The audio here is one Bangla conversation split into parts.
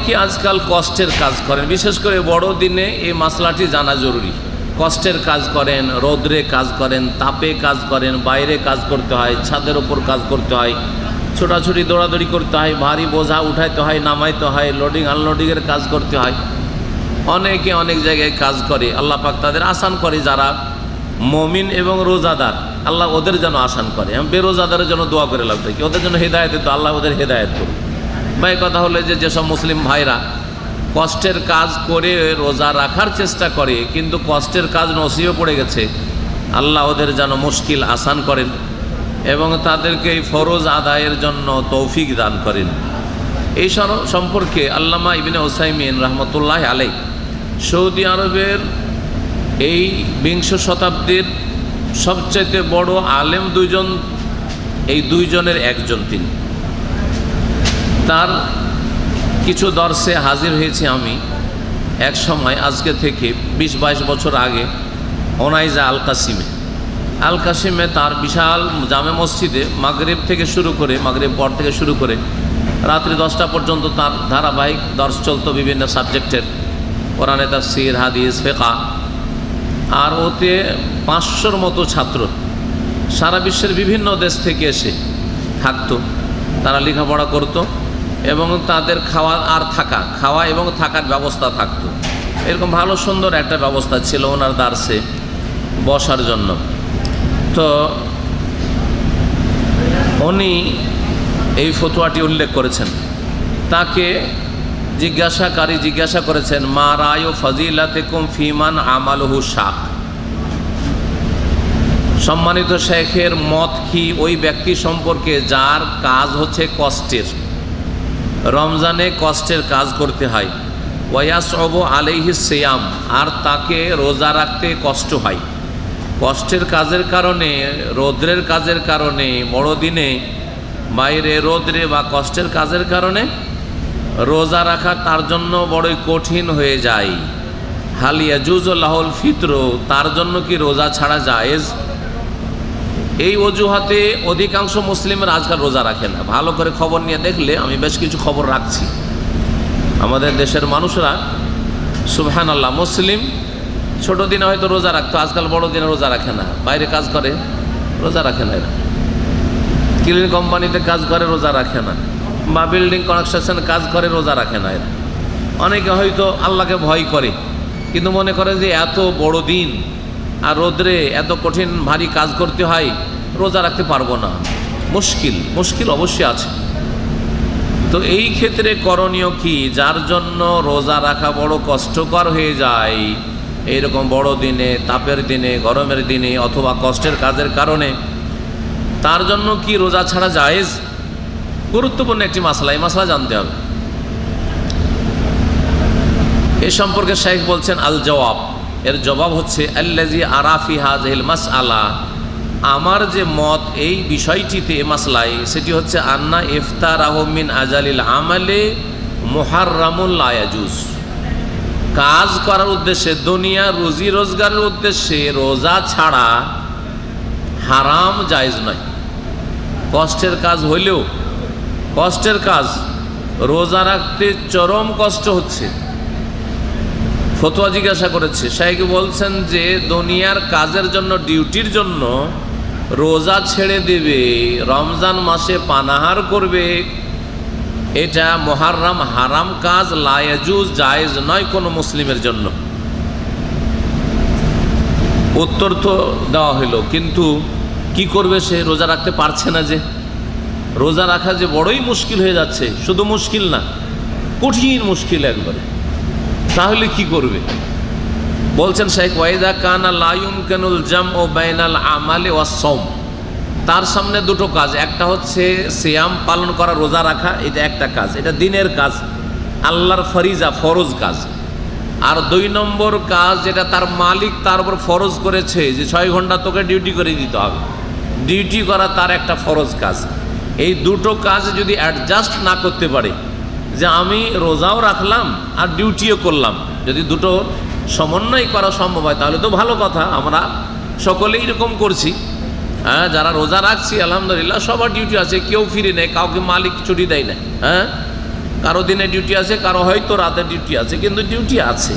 অনেকে আজকাল কষ্টের কাজ করেন, বিশেষ করে বড় দিনে এই মশলাটি জানা জরুরি। কষ্টের কাজ করেন, রৌদ্রে কাজ করেন, তাপে কাজ করেন, বাইরে কাজ করতে হয়, ছাদের ওপর কাজ করতে হয়, ছোটাছুটি দৌড়াদৌড়ি করতে হয়, ভারী বোঝা উঠাইতে হয়, নামাইতে হয়, লোডিং আনলোডিংয়ের কাজ করতে হয়। অনেকে অনেক জায়গায় কাজ করে, আল্লাহ পাক তাদের আসান করে। যারা মমিন এবং রোজাদার, আল্লাহ ওদের যেন আসান করে। বেরোজাদারের জন্য দোয়া করে লাভ কি, ওদের জন্য হেদায়েত তো আল্লাহ ওদের হেদায়েত করুন। ভাই কথা হলো যে যেসব মুসলিম ভাইরা কষ্টের কাজ করে রোজা রাখার চেষ্টা করে কিন্তু কষ্টের কাজ নসিবে পড়ে গেছে, আল্লাহ ওদের যেন মুশকিল আসান করেন এবং তাদেরকে এই ফরজ আদায়ের জন্য তৌফিক দান করেন। এই সম্পর্কে আল্লামা ইবনে উসাইমিন রহমতুল্লাহ আলাইহ সৌদি আরবের এই বিংশ শতাব্দীর সবচাইতে বড় আলেম দুইজন, এই দুইজনের একজন তিনি। তার কিছু দর্শে হাজির হয়েছি আমি এক সময়, আজকে থেকে 20-22 বছর আগে, ওনাইজা আল কাসিমে তার বিশাল জামে মসজিদে মাগরিব থেকে শুরু করে, মাগরিব পর থেকে শুরু করে রাত্রি 10টা পর্যন্ত তার ধারাবাহিক দর্শ চলত বিভিন্ন সাবজেক্টের, কোরআনে তাফসীর, হাদিস, ফিকহ। আর ওতে 500-র মতো ছাত্র সারা বিশ্বের বিভিন্ন দেশ থেকে এসে থাকতো, তারা লেখাপড়া করতো এবং তাদের খাওয়া এবং থাকার ব্যবস্থা থাকতো। এরকম ভালো সুন্দর একটা ব্যবস্থা ছিল ওনার দার্সে বসার জন্য। তো উনি এই ফতোয়াটি উল্লেখ করেছেন। তাকে জিজ্ঞাসা করেছেন, মা রায়ু ফাজিলাতিকুম ফিমান আমালুহু শাক, সম্মানিত শেখের মত কি ওই ব্যক্তি সম্পর্কে যার কাজ হচ্ছে কষ্টের, রমজানে কষ্টের কাজ করতে হয়, ওয়ায়াসআবু আলাইহিস সিয়াম, আর তাকে রোজা রাখতে কষ্ট হয়। কষ্টের কাজের কারণে, রৌদ্রের কাজের কারণে, বড়দিনে বাইরে রৌদ্রে বা কষ্টের কাজের কারণে রোজা রাখা তার জন্য বড়ই কঠিন হয়ে যায়। হাল ইয়াজুজু লাহুল ফিতর, তার জন্য কি রোজা ছাড়া জায়েজ? এই অজুহাতে অধিকাংশ মুসলিমের আজকাল রোজা রাখে না। ভালো করে খবর নিয়ে দেখলে, আমি বেশ কিছু খবর রাখছি, আমাদের দেশের মানুষরা সুবহানাল্লাহ মুসলিম ছোট দিনে হয়তো রোজা রাখতো, আজকাল বড় দিনে রোজা রাখে না, বাইরে কাজ করে রোজা রাখে না, এরা ক্লিন কোম্পানিতে কাজ করে রোজা রাখে না, বা বিল্ডিং কনস্ট্রাকশন কাজ করে রোজা রাখে না এরা। অনেকে হয়তো আল্লাহকে ভয় করে কিন্তু মনে করে যে এত বড় দিন আর রোদ্রে এত কঠিন ভারী কাজ করতে হয়, রোজা রাখতে পারবো না, মুশকিল অবশ্যই আছে। তো এই ক্ষেত্রে করণীয় কি? যার জন্য রোজা রাখা বড় কষ্টকর হয়ে যায়, এইরকম বড় দিনে, তাপের দিনে, গরমের দিনে অথবা কষ্টের কাজের কারণে, তার জন্য কি রোজা ছাড়া জায়েজ? গুরুত্বপূর্ণ একটি মাসলা, এই মাসলা জানতে হবে। এ সম্পর্কে শাইখ বলছেন, আল জবাব, এর জবাব হচ্ছে আল্লাযী আরা ফি হাযিহিল মাসআলা, আমার যে মত এই বিষয়টিতে, মাসলায়, সেটি হচ্ছে আন্না ইফতারাহু মিন আজালিল আমালে মুহাররামুন লা ইয়াজুজ, কাজ করার উদ্দেশ্যে, দুনিয়া রুজি রোজগারের উদ্দেশ্যে রোজা ছাড়া হারাম, জায়েজ নয়। কষ্টের কাজ হইলেও, কষ্টের কাজ, রোজা রাখতে চরম কষ্ট হচ্ছে, ফতোয়া জিজ্ঞাসা করেছে, শাইখ বলছেন যে দুনিয়ার কাজের জন্য, ডিউটির জন্য রোজা ছেড়ে দেবে, রমজান মাসে পানাহার করবে, এটা মুহাররাম, হারাম কাজ, লা ইয়াজুজ, জায়েজ নয় কোনো মুসলিমের জন্য। উত্তর তো দেওয়া হইল, কিন্তু কি করবে সে? রোজা রাখতে পারছে না, যে রোজা রাখা যে বড়ই মুশকিল হয়ে যাচ্ছে, শুধু মুশকিল না, কঠিন মুশকিল একবারে, তাহলে কি করবে? বলছেন শাইখ, ওয়াইদা কানা লা ইউমকিনুল জামউ বাইনাল আমালি ওয়াস সাওম, তার সামনে দুটো কাজ, একটা হচ্ছে সিয়াম পালন করা, রোজা রাখা, এটা একটা কাজ, এটা দিনের কাজ, আল্লাহর ফরিজা, ফরজ কাজ। আর 2 নম্বর কাজ, যেটা তার মালিক তার উপর ফরজ করেছে, যে 6 ঘন্টা তোকে ডিউটি করে দিতে হবে, ডিউটি করা তার একটা ফরজ কাজ। এই দুটো কাজ যদি অ্যাডজাস্ট না করতে পারে, যে আমি রোজাও রাখলাম আর ডিউটিও করলাম, যদি দুটো সমন্বয় করা সম্ভব হয় তাহলে তো ভালো কথা। আমরা সকলেই এরকম করছি, হ্যাঁ, যারা রোজা রাখছি আলহামদুলিল্লাহ সবার ডিউটি আছে, কেউ ফিরে নেই, কাউকে মালিক ছুটি দেয় না, হ্যাঁ, কারো দিনে ডিউটি আছে, কারো হয়তো রাতে ডিউটি আছে, কিন্তু ডিউটি আছে।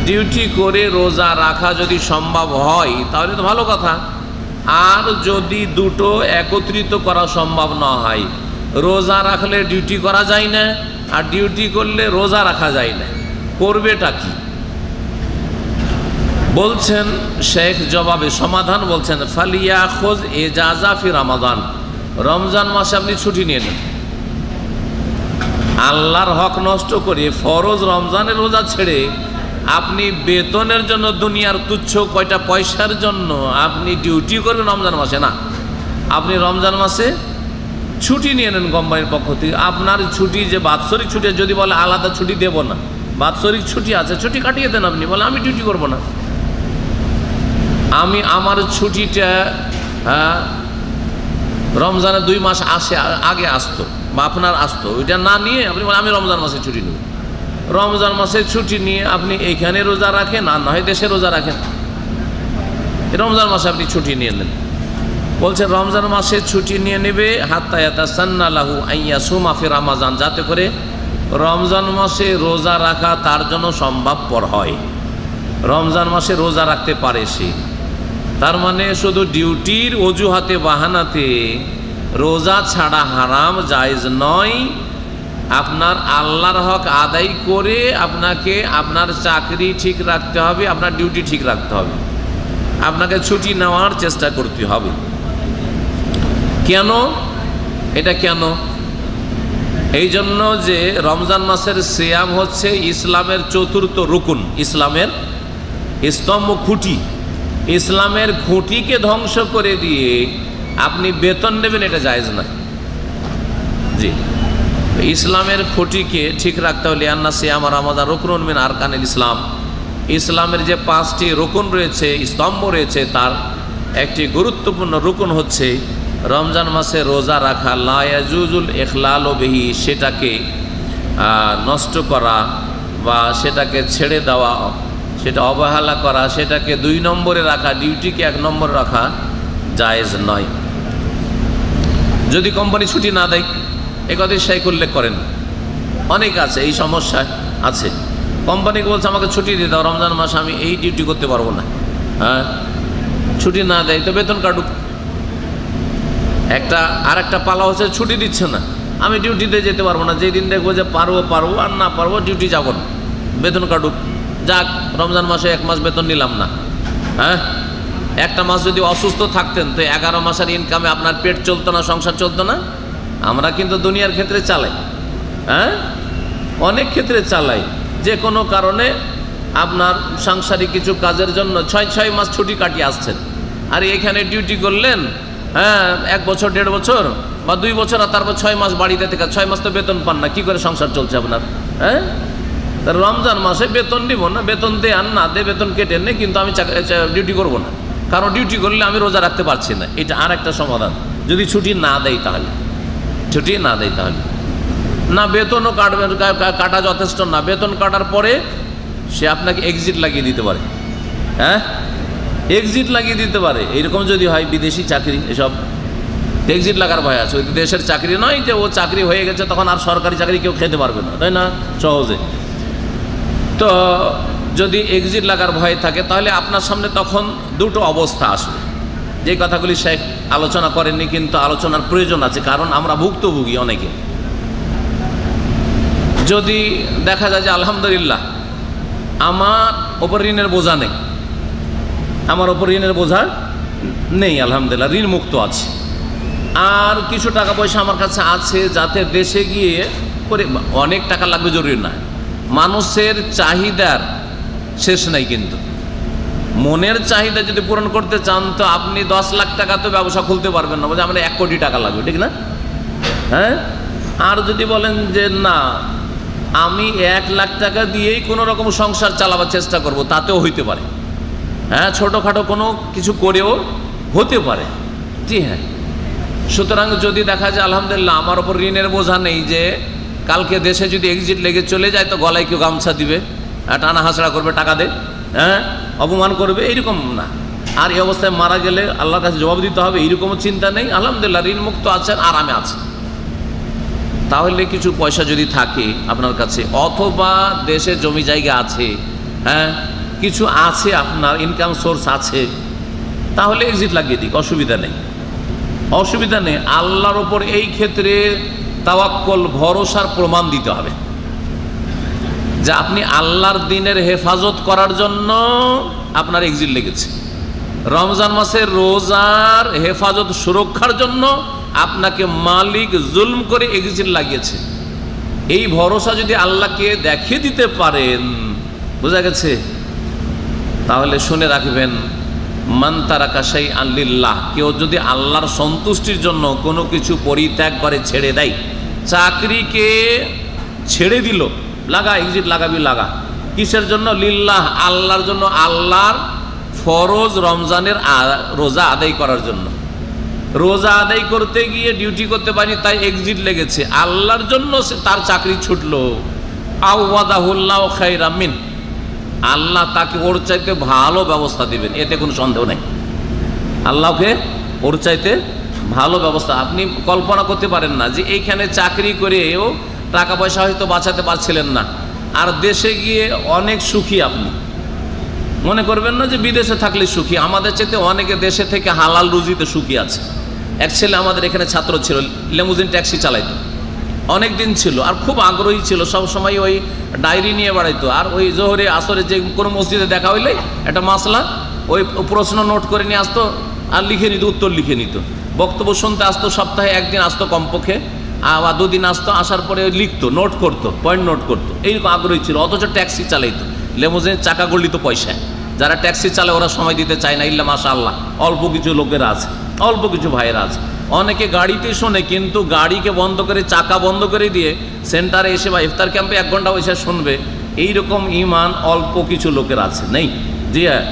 ডিউটি করে রোজা রাখা যদি সম্ভব হয় তাহলে তো ভালো কথা। আর যদি দুটো একত্রিত করা সম্ভব না হয়, রোজা রাখলে ডিউটি করা যায় না, আর ডিউটি করলে রোজা রাখা যায় না, করবেটা কি? বলছেন শেখ জবাবে সমাধান বলছেন, ফালিয়া খোঁজ এজাজা ফি রমাদান, রমজান মাসে আপনি ছুটি নিয়ে নেন। আল্লাহর হক নষ্ট করে ফরজ রমজানের রোজা ছেড়ে আপনি বেতনের জন্য, দুনিয়ার তুচ্ছ কয়টা পয়সার জন্য আপনি ডিউটি করবেন রমজান মাসে না। আপনি রমজান মাসে ছুটি নিয়ে নেন কোম্পানির পক্ষ থেকে। আপনার ছুটি যে বাৎসরিক ছুটি, যদি বলে আলাদা ছুটি দেব না, বাৎসরিক ছুটি আছে, ছুটি কাটিয়ে দেন। আপনি বলে আমি ডিউটি করব না, আমি আমার ছুটিটা রমজানের 2 মাস আগে আসতো বা আপনার আসতো, ওইটা না নিয়ে আপনি বলেন আমি রমজান মাসে ছুটি নেব। রমজান মাসে ছুটি নিয়ে আপনি এইখানে রোজা রাখেন, আর না হয় দেশে রোজা রাখেন। রমজান মাসে আপনি ছুটি নিয়ে নেন। বলছেন রমজান মাসে ছুটি নিয়ে নেবে হাত্তা ইয়াতাসান্না লাহু আইয়াসুমা ফি রমাজান, যাতে করে রমজান মাসে রোজা রাখা তার জন্য সম্ভবপর হয়, রমজান মাসে রোজা রাখতে পারে সে। তার মানে শুধু ডিউটির অজুহাতে বাহানাতে রোজা ছাড়া হারাম, জায়েজ নয়। আপনার আল্লাহর হক আদায় করে আপনাকে আপনার চাকরি ঠিক রাখতে হবে, আপনার ডিউটি ঠিক রাখতে হবে, আপনাকে ছুটি নেওয়ার চেষ্টা করতে হবে। কেন? এটা কেন? এই জন্য যে রমজান মাসের সিয়াম হচ্ছে ইসলামের 4র্থ রুকুন, ইসলামের স্তম্ভ, খুঁটি। ইসলামের খুঁটিকে ধ্বংস করে দিয়ে আপনি বেতন নেবেন, এটা জায়েজ না। জি, ইসলামের খুঁটিকে ঠিক রাখতে হলে আন্না সিয়াম রমাদান রুকনুন মিন আরকানিল ইসলাম, ইসলামের যে 5টি রুকুন রয়েছে, স্তম্ভ রয়েছে, তার একটি গুরুত্বপূর্ণ রুকুন হচ্ছে রমজান মাসে রোজা রাখা। লা ইয়াজুজুল ইখলালু বিহি, সেটাকে নষ্ট করা বা সেটাকে ছেড়ে দেওয়া, সেটা অবহেলা করা, সেটাকে 2 নম্বরে রাখা, ডিউটিকে 1 নম্বরে রাখা জায়েজ নয়। যদি কোম্পানি ছুটি না দেয়, এ কথাই শেখ উল্লেখ করেন, অনেক আছে এই সমস্যা আছে। কোম্পানিকে বলছে আমাকে ছুটি দিয়ে দাও, রমজান মাস আমি এই ডিউটি করতে পারবো না, হ্যাঁ, ছুটি না দেয় তো বেতন কাটুক। আর একটা পালা হচ্ছে ছুটি দিচ্ছে না, আমি ডিউটিতে যেতে পারবো না, যেই দিন দেখবো যে পারবো, আর না পারবো ডিউটি যাবো না, বেতন কাটুক। যাক, রমজান মাসে 1 মাস বেতন নিলাম না। হ্যাঁ, একটা মাস যদি অসুস্থ থাকতেন তো 11 মাসের ইনকামে আপনার পেট চলতো না, সংসার চলতো না। আমরা কিন্তু দুনিয়ার ক্ষেত্রে চালাই, হ্যাঁ, অনেক ক্ষেত্রে চালাই। যে কোনো কারণে আপনার সাংসারিক কিছু কাজের জন্য 6 মাস ছুটি কাটিয়ে আসছেন, আর এখানে ডিউটি করলেন, হ্যাঁ, 1 বছর 1.5 বছর বা 2 বছর, আর তারপর 6 মাস বাড়িতে থেকে 6 মাস তো বেতন পান না, কি করে সংসার চলছে আপনার? হ্যাঁ, তার রমজান মাসে বেতন দিব না, বেতন দে আর না দে, বেতন কেটে নে, কিন্তু আমি ডিউটি করবো না, কারণ ডিউটি করলে আমি রোজা রাখতে পারছি না। এটা আর একটা সমাধান, যদি ছুটি না দেয় তাহলে, ছুটি না দেয় তাহলে না, বেতনও কাটবেন, কাটা যথেষ্ট না, বেতন কাটার পরে সে আপনাকে এক্সিট লাগিয়ে দিতে পারে। হ্যাঁ, এক্সিট লাগিয়ে দিতে পারে। এরকম যদি হয় বিদেশি চাকরি, এসব এক্সিট লাগার ভয় আছে। ওই দেশের চাকরি নয় যে ও চাকরি হয়ে গেছে তখন আর সরকারি চাকরি কেউ খেতে পারবে না, তাই না, সহজে। তো যদি এক্সিট লাগার ভয় থাকে তাহলে আপনার সামনে তখন 2টো অবস্থা আসবে, যে কথাগুলি শেখ আলোচনা করেননি, কিন্তু আলোচনার প্রয়োজন আছে, কারণ আমরা ভুক্তভোগী অনেকে। যদি দেখা যায় যে আলহামদুলিল্লাহ আমার ওপর ঋণের বোঝা নেই, আমার ওপর ঋণের বোঝা নেই, আলহামদুলিল্লাহ ঋণ মুক্ত আছে, আর কিছু টাকা পয়সা আমার কাছে আছে, যাতে দেশে গিয়ে করে, অনেক টাকা লাগবে জরুরি না, মানুষের চাহিদার শেষ নাই। কিন্তু মনের চাহিদা যদি পূরণ করতে চান তো আপনি 10 লাখ টাকা তো ব্যবসা খুলতে পারবেন না, বলছে আমার 1 কোটি টাকা লাগবে, ঠিক না? হ্যাঁ, আর যদি বলেন যে না আমি 1 লাখ টাকা দিয়েই কোনো রকম সংসার চালাবার চেষ্টা করব, তাতেও হইতে পারে। হ্যাঁ, ছোটোখাটো কোনো কিছু করেও হতে পারে। জি হ্যাঁ, সুতরাং যদি দেখা যায় আলহামদুলিল্লাহ আমার ওপর ঋণের বোঝা নেই, যে কালকে দেশে যদি এক্সিট লেগে চলে যায় তো গলায় কেউ গামছা দিবে, টানা হাসড়া করবে, টাকা দে, হ্যাঁ, অপমান করবে, এইরকম না। আর এই অবস্থায় মারা গেলে আল্লাহর কাছে জবাব দিতে হবে, এইরকমও চিন্তা নেই, আলহামদুলিল্লাহ ঋণ মুক্ত আছেন, আরামে আছেন। তাহলে কিছু পয়সা যদি থাকে আপনার কাছে, অথবা দেশে জমি জায়গা আছে, হ্যাঁ কিছু আছে, আপনার ইনকাম সোর্স আছে, তাহলে এক্সিট লাগিয়ে দিক, অসুবিধা নেই, অসুবিধা নেই। আল্লাহর ওপর এই ক্ষেত্রে তাওয়াক্কুল, ভরসার প্রমাণ দিতে হবে যে আপনি আল্লাহর দ্বীনের হেফাজত করার জন্য আপনার এক্সিট লেগেছে, রমজান মাসের রোজার হেফাজত সুরক্ষার জন্য আপনাকে মালিক জুলম করে এক্সিট লাগিয়েছে। এই ভরসা যদি আল্লাহকে দেখিয়ে দিতে পারেন, বোঝা গেছে, তাহলে শুনে রাখবেন, মান তারাকা শাইআন লিল্লাহ, কেউ যদি আল্লাহর সন্তুষ্টির জন্য কোনো কিছু পরিত্যাগ করে, ছেড়ে দেয়, চাকরিকে ছেড়ে দিল, লাগা এক্সিট লাগাবি, লাগা কিসের জন্য? লিল্লাহ, আল্লাহর জন্য, আল্লাহর ফরজ রমজানের রোজা আদায় করার জন্য। রোজা আদায় করতে গিয়ে ডিউটি করতে পারিনি, তাই এক্সিট লেগেছে, আল্লাহর জন্য সে তার চাকরি ছুটলো। আওয়াদাহুল্লাহু খায়রাম মিন, আল্লাহ তাকে ওর চাইতে ভালো ব্যবস্থা দিবেন, এতে কোনো সন্দেহ নেই। আল্লাহকে ওর চাইতে ভালো ব্যবস্থা, আপনি কল্পনা করতে পারেন না যে এইখানে চাকরি করেও টাকা পয়সা হয়তো বাঁচাতে পারছিলেন না, আর দেশে গিয়ে অনেক সুখী। আপনি মনে করবেন না যে বিদেশে থাকলে সুখী, আমাদের চাইতে অনেকে দেশে থেকে হালাল রুজিতে সুখী আছে। এক ছেলে আমাদের এখানে ছাত্র ছিল, লেমুজিন ট্যাক্সি চালাইতো, অনেক দিন ছিল, আর খুব আগ্রহী ছিল, সব সময় ওই ডায়েরি নিয়ে বেড়াইতো, আর ওই জোহরে আসরে যে কোনো মসজিদে দেখা হইলে একটা মাসলা, ওই প্রশ্ন নোট করে নিয়ে আসতো আর লিখে নিত, উত্তর লিখে নিত। বক্তব্য শুনতে আসতো, সপ্তাহে একদিন আসতো কমপক্ষে, আবার দুদিন আসতো, আসার পরে লিখতো, নোট করতো, পয়েন্ট নোট করতো, এইরকম আগ্রহী ছিল। অথচ ট্যাক্সি চালাইতো, লেমুজিনের চাকা গলিত পয়সায়। যারা ট্যাক্সি চালায় ওরা সময় দিতে চায় না, ইল্লা মাশাআল্লাহ অল্প কিছু লোকেরা আছে, অল্প কিছু ভাইয়েরা আছে। অনেকে গাড়িতে শোনে, কিন্তু গাড়িকে বন্ধ করে, চাকা বন্ধ করে দিয়ে সেন্টারে এসে বা ইফতার ক্যাম্পে 1 ঘন্টা বসে শুনবে, এইরকম ইমান অল্প কিছু লোকের আছে, নেই? জি হ্যাঁ।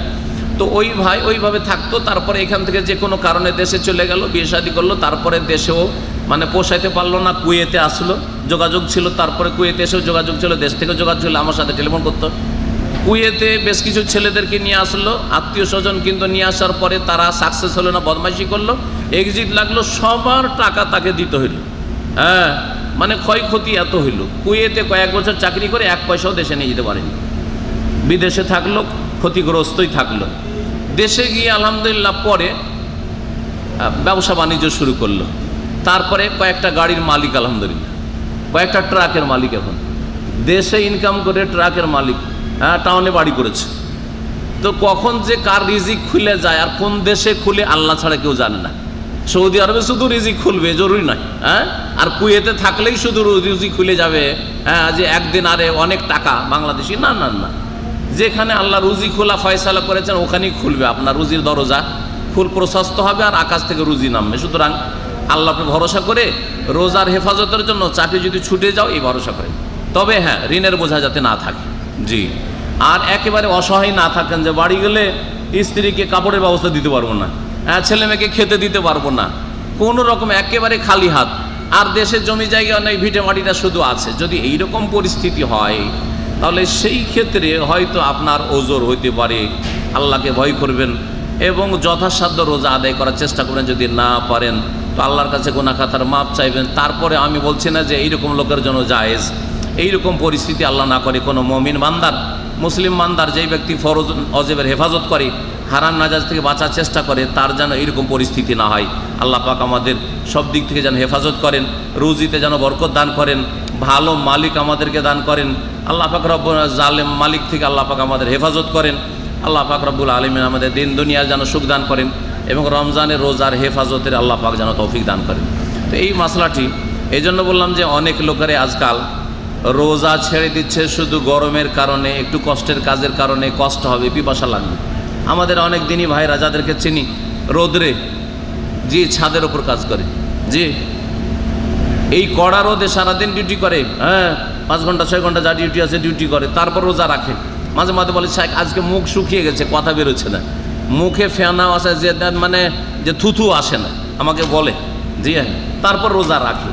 তো ওই ভাই ওইভাবে থাকতো, তারপরে এখান থেকে যে কোনো কারণে দেশে চলে গেল, বিয়ে শাদী করলো, তারপরে দেশেও মানে পোষাইতে পারলো না, কুয়েতে আসলো, যোগাযোগ ছিল, তারপরে কুয়েতে এসেও যোগাযোগ ছিল, দেশ থেকে যোগাযোগ ছিল, আমার সাথে টেলিফোন করতো। কুয়েতে বেশ কিছু ছেলেদেরকে নিয়ে আসলো, আত্মীয় স্বজন, কিন্তু নিয়ে আসার পরে তারা সাকসেস হলো না, বদমাইশি করলো, এক্সিট লাগলো, সবার টাকা তাকে দিতে হইল। হ্যাঁ, মানে ক্ষয়ক্ষতি এত হইল। কুয়েতে কয়েক বছর চাকরি করে 1 পয়সাও দেশে নিয়ে যেতে পারেনি, বিদেশে থাকলো, ক্ষতিগ্রস্তই থাকলো। দেশে গিয়ে আলহামদুলিল্লাহ পরে ব্যবসা বাণিজ্য শুরু করলো, তারপরে কয়েকটা গাড়ির মালিক, আলহামদুলিল্লাহ কয়েকটা ট্রাকের মালিক। এখন দেশে ইনকাম করে ট্রাকের মালিক, হ্যাঁ টাউনে বাড়ি করেছে। তো কখন যে কার রিজিক খুলে যায় আর কোন দেশে খুলে আল্লাহ ছাড়া কেউ জানে না। সৌদি আরবে শুধু রিজিক খুলবে জরুরি নয়, হ্যাঁ, আর কুয়েতে থাকলেই শুধু রিজিক খুলে যাবে, হ্যাঁ, যে একদিন আরে অনেক টাকা বাংলাদেশি, না না না, যেখানে আল্লাহ রুজি খোলা ফয়সালা করেছেন ওখানেই খুলবে, আপনার রুজির দরজা ফুল প্রশস্ত হবে আর আকাশ থেকে রুজি নামবে। সুতরাং আল্লাহকে ভরসা করে রোজার হেফাজতের জন্য চাকরি যদি ছুটে যাও, এই ভরসা করে। তবে হ্যাঁ, ঋণের বোঝা যাতে না থাকে, জি, আর একেবারে অসহায় না থাকেন যে বাড়ি গেলে স্ত্রীকে কাপড়ের ব্যবস্থা দিতে পারবো না, ছেলে মেয়েকে খেতে দিতে পারবো না, কোনো রকম একেবারে খালি হাত, আর দেশের জমি জায়গা নেই, ভিটে মাটিটা শুধু আছে। যদি এইরকম পরিস্থিতি হয়, তাহলে সেই ক্ষেত্রে হয়তো আপনার ওজর হইতে পারে। আল্লাহকে ভয় করবেন এবং যথাসাধ্য রোজা আদায় করার চেষ্টা করবেন। যদি না পারেন তো আল্লাহর কাছে গুনাহ খাতার মাপ চাইবেন। তারপরে আমি বলছি না যে এইরকম লোকের জন্য জায়েজ, এইরকম পরিস্থিতি আল্লাহ না করে। কোনো মুমিন বান্দার, মুসলিম বান্দার, যেই ব্যক্তি ফরজ অজেবের হেফাজত করে, হারাম নাজাজ থেকে বাঁচার চেষ্টা করে, তার যেন এইরকম পরিস্থিতি না হয়। আল্লাহ পাক আমাদের সব দিক থেকে যেন হেফাজত করেন, রুজিতে যেন বরকত দান করেন, ভালো মালিক আমাদেরকে দান করেন। আল্লাহ পাক রব্বুল জালেম মালিক থেকে আল্লাহ পাক আমাদের হেফাজত করেন। আল্লাহ পাক রব্বুল আলামিন আমাদের দিন দুনিয়া যেন সুখ দান করেন এবং রমজানের রোজার হেফাজতের আল্লাহ পাক যেন তৌফিক দান করেন। তো এই মাসলাটি এই জন্য বললাম যে অনেক লোকেরা আজকাল রোজা ছেড়ে দিচ্ছে শুধু গরমের কারণে, একটু কষ্টের কাজের কারণে, কষ্ট হবে, পিপাসা লাগবে। আমাদের অনেক দিনই ভাইরা যাদেরকে চিনি, রোদরে, জি, ছাদের ওপর কাজ করে, জি, এই কড়া রোদে সারাদিন ডিউটি করে, হ্যাঁ, 5 ঘন্টা 6 ঘন্টা যা ডিউটি আছে ডিউটি করে, তারপর রোজা রাখে। মাঝে মাঝে বলে সাহেব আজকে মুখ শুকিয়ে গেছে, কথা বেরোচ্ছে না, মুখে ফেনা আসে, যে মানে যে থুথু আসে না, আমাকে বলে, জি হ্যাঁ, তারপর রোজা রাখে।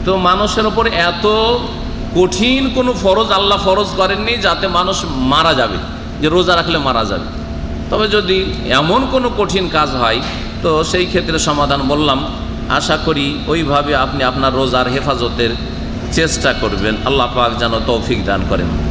তো মানুষের ওপর এত কঠিন কোনো ফরজ আল্লাহ ফরজ করেননি যাতে মানুষ মারা যাবে, যে রোজা রাখলে মারা যাবে। তবে যদি এমন কোনো কঠিন কাজ হয় তো সেই ক্ষেত্রে সমাধান বললাম আশা করি ওইভাবে আপনি আপনার রোজার হেফাজতের চেষ্টা করবেন। আল্লাহ পাক যেন তৌফিক দান করেন।